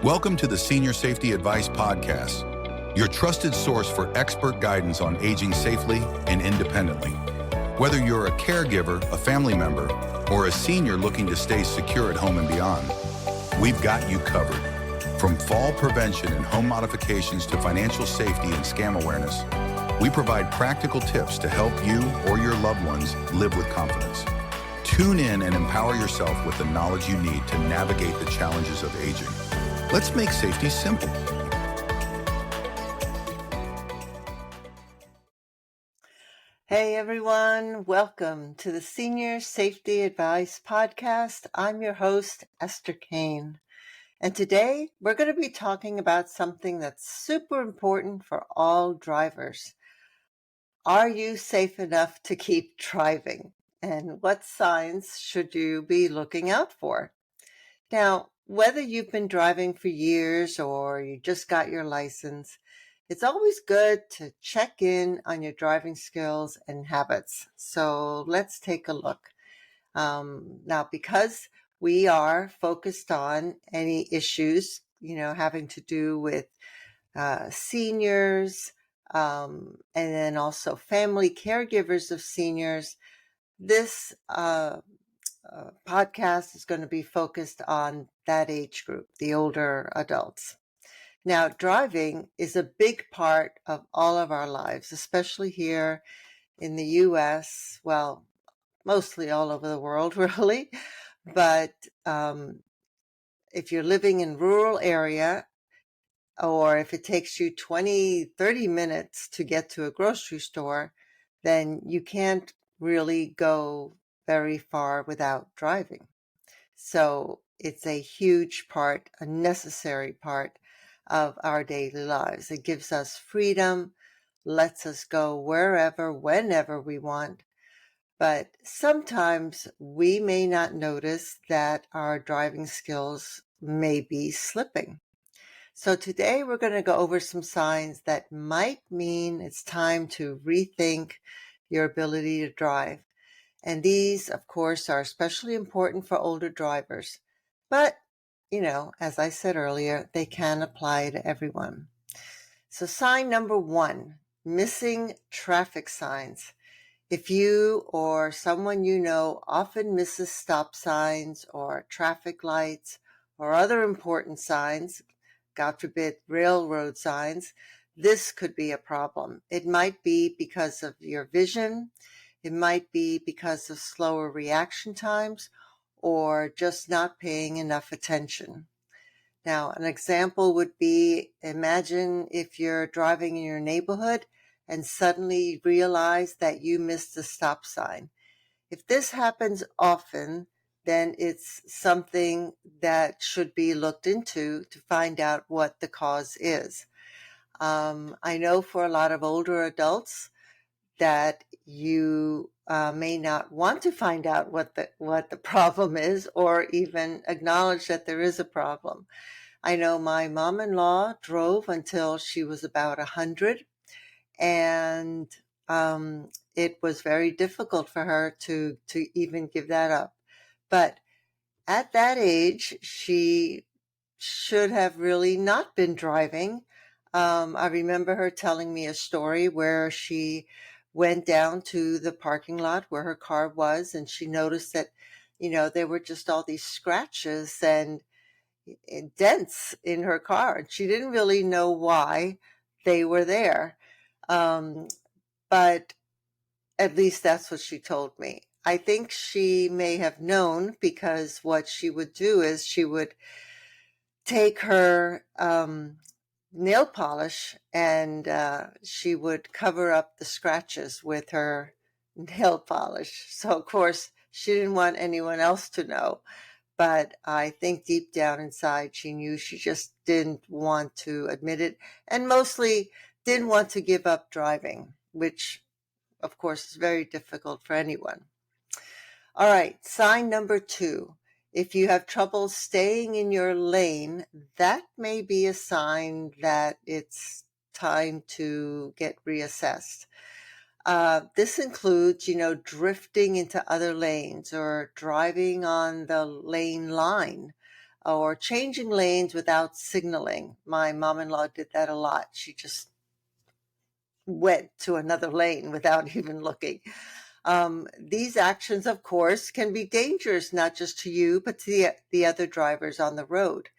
Welcome to the Senior Safety Advice Podcast, your trusted source for expert guidance on aging safely and independently. Whether you're a caregiver, a family member, or a senior looking to stay secure at home and beyond, we've got you covered. From fall prevention and home modifications to financial safety and scam awareness, we provide practical tips to help you or your loved ones live with confidence. Tune in and empower yourself with the knowledge you need to navigate the challenges of aging. Let's make safety simple. Hey everyone, welcome to the Senior Safety Advice Podcast. I'm your host, Esther Kane. And today we're going to be talking about something that's super important for all drivers. Are you safe enough to keep driving? And what signs should you be looking out for? Now, whether you've been driving for years or you just got your license, it's always good to check in on your driving skills and habits. So let's take a look. Now, because we are focused on any issues, having to do with seniors, and then also family caregivers of seniors, this podcast is going to be focused on that age group, the older adults. Now, driving is a big part of all of our lives, especially here in the U.S., well, mostly all over the world, really. But if you're living in a rural area, or if it takes you 20, 30 minutes to get to a grocery store, then you can't really go very far without driving. So it's a huge part, a necessary part of our daily lives. It gives us freedom, lets us go wherever, whenever we want. But sometimes we may not notice that our driving skills may be slipping. So today we're going to go over some signs that might mean it's time to rethink your ability to drive. And these, of course, are especially important for older drivers. But, as I said earlier, they can apply to everyone. So sign number 1, missing traffic signs. If you or someone you know often misses stop signs or traffic lights or other important signs, God forbid, railroad signs, this could be a problem. It might be because of your vision. It might be because of slower reaction times or just not paying enough attention. Now, an example would be, imagine if you're driving in your neighborhood and suddenly realize that you missed a stop sign. If this happens often, then it's something that should be looked into to find out what the cause is. I know for a lot of older adults that you may not want to find out what the problem is or even acknowledge that there is a problem. I know my mom-in-law drove until she was about 100, and it was very difficult for her to even give that up. But at that age, she should have really not been driving. I remember her telling me a story where she went down to the parking lot where her car was, and she noticed that, there were just all these scratches and dents in her car. And she didn't really know why they were there. But at least that's what she told me. I think she may have known, because what she would do is she would take her nail polish and she would cover up the scratches with her nail polish. So, of course, she didn't want anyone else to know. But I think deep down inside, she knew she just didn't want to admit it, and mostly didn't want to give up driving, which, of course, is very difficult for anyone. All right, sign number 2. If you have trouble staying in your lane, that may be a sign that it's time to get reassessed. This includes, drifting into other lanes or driving on the lane line, or changing lanes without signaling. My mom-in-law did that a lot. She just went to another lane without even looking. These actions, of course, can be dangerous, not just to you, but to the other drivers on the road.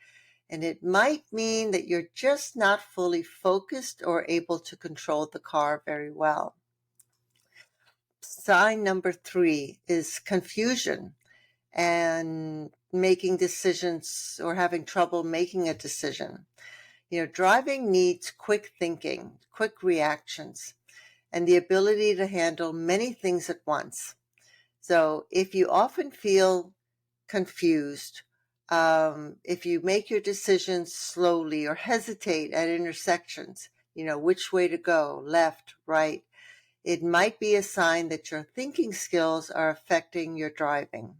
And it might mean that you're just not fully focused or able to control the car very well. Sign number 3 is confusion and making decisions or having trouble making a decision. Driving needs quick thinking, quick reactions, and the ability to handle many things at once. So if you often feel confused, if you make your decisions slowly or hesitate at intersections, which way to go, left, right, it might be a sign that your thinking skills are affecting your driving.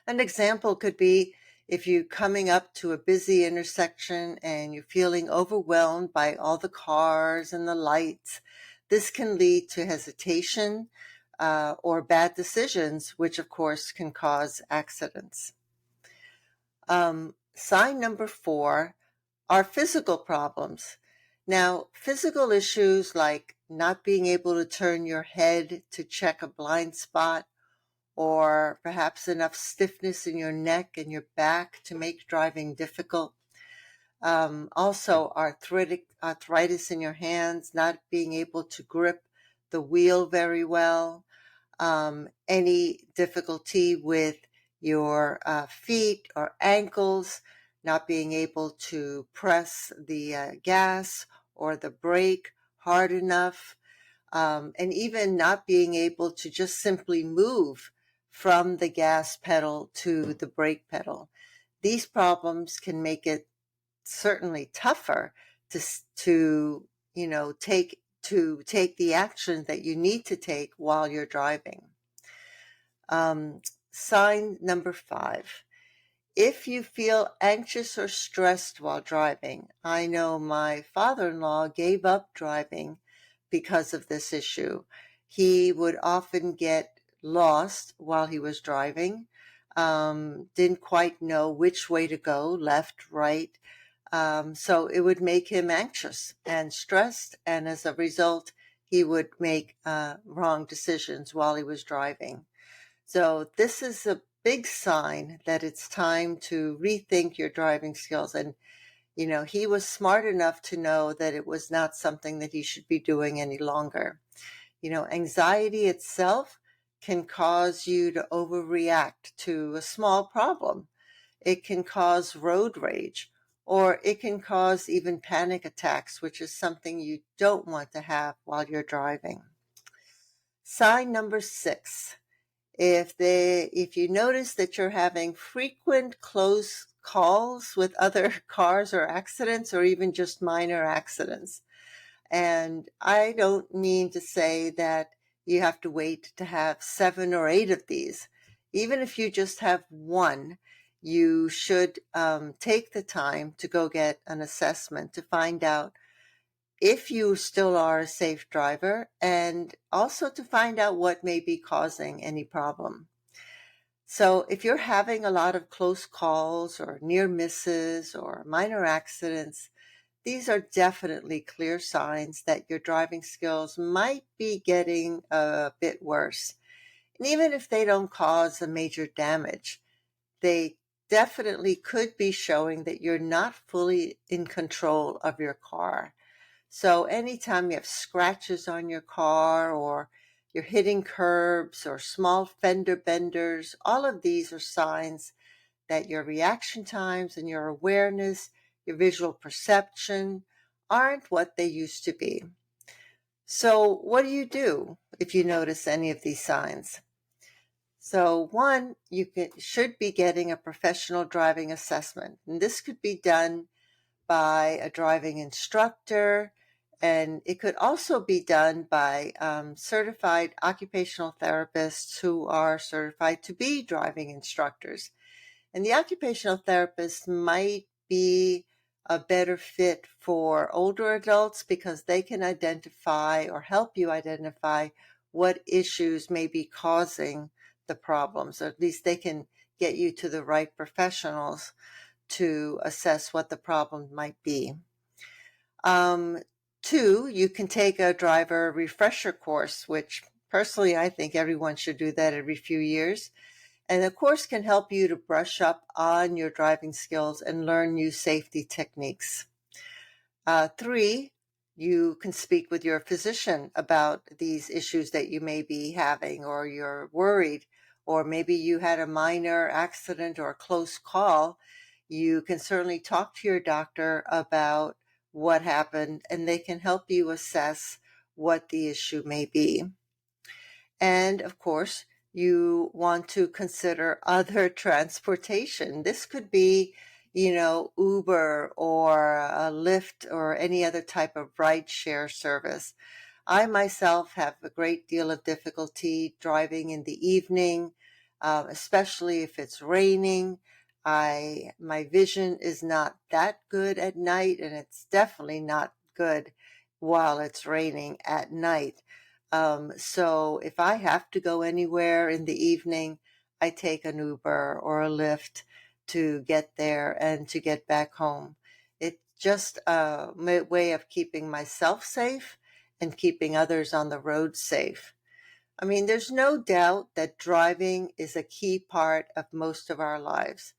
An example could be if you're coming up to a busy intersection and you're feeling overwhelmed by all the cars and the lights. This can lead to hesitation or bad decisions, which of course can cause accidents. Sign number 4 are physical problems. Now, physical issues like not being able to turn your head to check a blind spot, or perhaps enough stiffness in your neck and your back to make driving difficult. Also, arthritis in your hands, not being able to grip the wheel very well, any difficulty with your feet or ankles, not being able to press the gas or the brake hard enough, and even not being able to just simply move from the gas pedal to the brake pedal. These problems can make it certainly tougher to take the action that you need to take while you're driving. Sign number 5. If you feel anxious or stressed while driving, I know my father-in-law gave up driving because of this issue. He would often get lost while he was driving, didn't quite know which way to go, left, right. So it would make him anxious and stressed, and as a result, he would make wrong decisions while he was driving. So this is a big sign that it's time to rethink your driving skills. And he was smart enough to know that it was not something that he should be doing any longer. Anxiety itself can cause you to overreact to a small problem. It can cause road rage, or it can cause even panic attacks, which is something you don't want to have while you're driving. Sign number 6. If you notice that you're having frequent close calls with other cars or accidents, or even just minor accidents. And I don't mean to say that you have to wait to have 7 or 8 of these. Even if you just have one, you should take the time to go get an assessment to find out if you still are a safe driver, and also to find out what may be causing any problem. So if you're having a lot of close calls or near misses or minor accidents, these are definitely clear signs that your driving skills might be getting a bit worse. And even if they don't cause a major damage, they definitely could be showing that you're not fully in control of your car. So anytime you have scratches on your car, or you're hitting curbs or small fender benders, all of these are signs that your reaction times and your awareness, your visual perception aren't what they used to be. So what do you do if you notice any of these signs? So one, you should be getting a professional driving assessment. And this could be done by a driving instructor, and it could also be done by certified occupational therapists who are certified to be driving instructors. And the occupational therapist might be a better fit for older adults because they can identify or help you identify what issues may be causing the problems, or at least they can get you to the right professionals to assess what the problem might be. 2, you can take a driver refresher course, which personally I think everyone should do that every few years. And the course can help you to brush up on your driving skills and learn new safety techniques. 3, you can speak with your physician about these issues that you may be having, or you're worried, or maybe you had a minor accident or a close call. You can certainly talk to your doctor about what happened, and they can help you assess what the issue may be. And of course, you want to consider other transportation. This could be, Uber or a Lyft or any other type of ride-share service. I myself have a great deal of difficulty driving in the evening, especially if it's raining. My vision is not that good at night, and it's definitely not good while it's raining at night. So if I have to go anywhere in the evening, I take an Uber or a Lyft to get there and to get back home. It's just a way of keeping myself safe and keeping others on the road safe. I mean, there's no doubt that driving is a key part of most of our lives.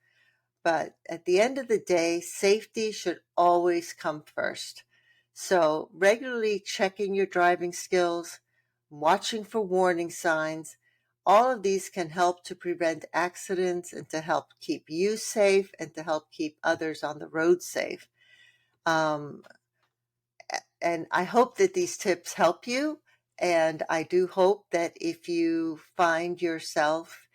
But at the end of the day, safety should always come first. So regularly checking your driving skills, watching for warning signs, all of these can help to prevent accidents and to help keep you safe and to help keep others on the road safe. And I hope that these tips help you. And I do hope that if you find yourself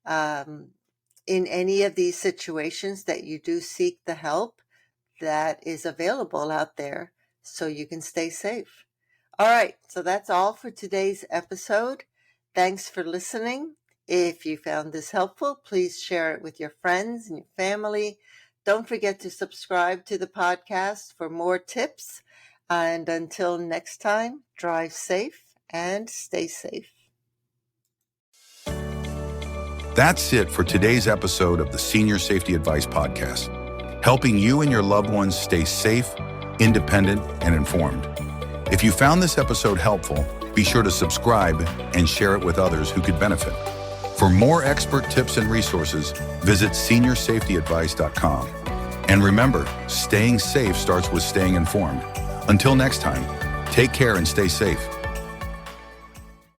in any of these situations, that you do seek the help that is available out there so you can stay safe. All right, so that's all for today's episode. Thanks for listening. If you found this helpful, please share it with your friends and your family. Don't forget to subscribe to the podcast for more tips. And until next time, drive safe and stay safe. That's it for today's episode of the Senior Safety Advice Podcast, helping you and your loved ones stay safe, independent, and informed. If you found this episode helpful, be sure to subscribe and share it with others who could benefit. For more expert tips and resources, visit seniorsafetyadvice.com. And remember, staying safe starts with staying informed. Until next time, take care and stay safe.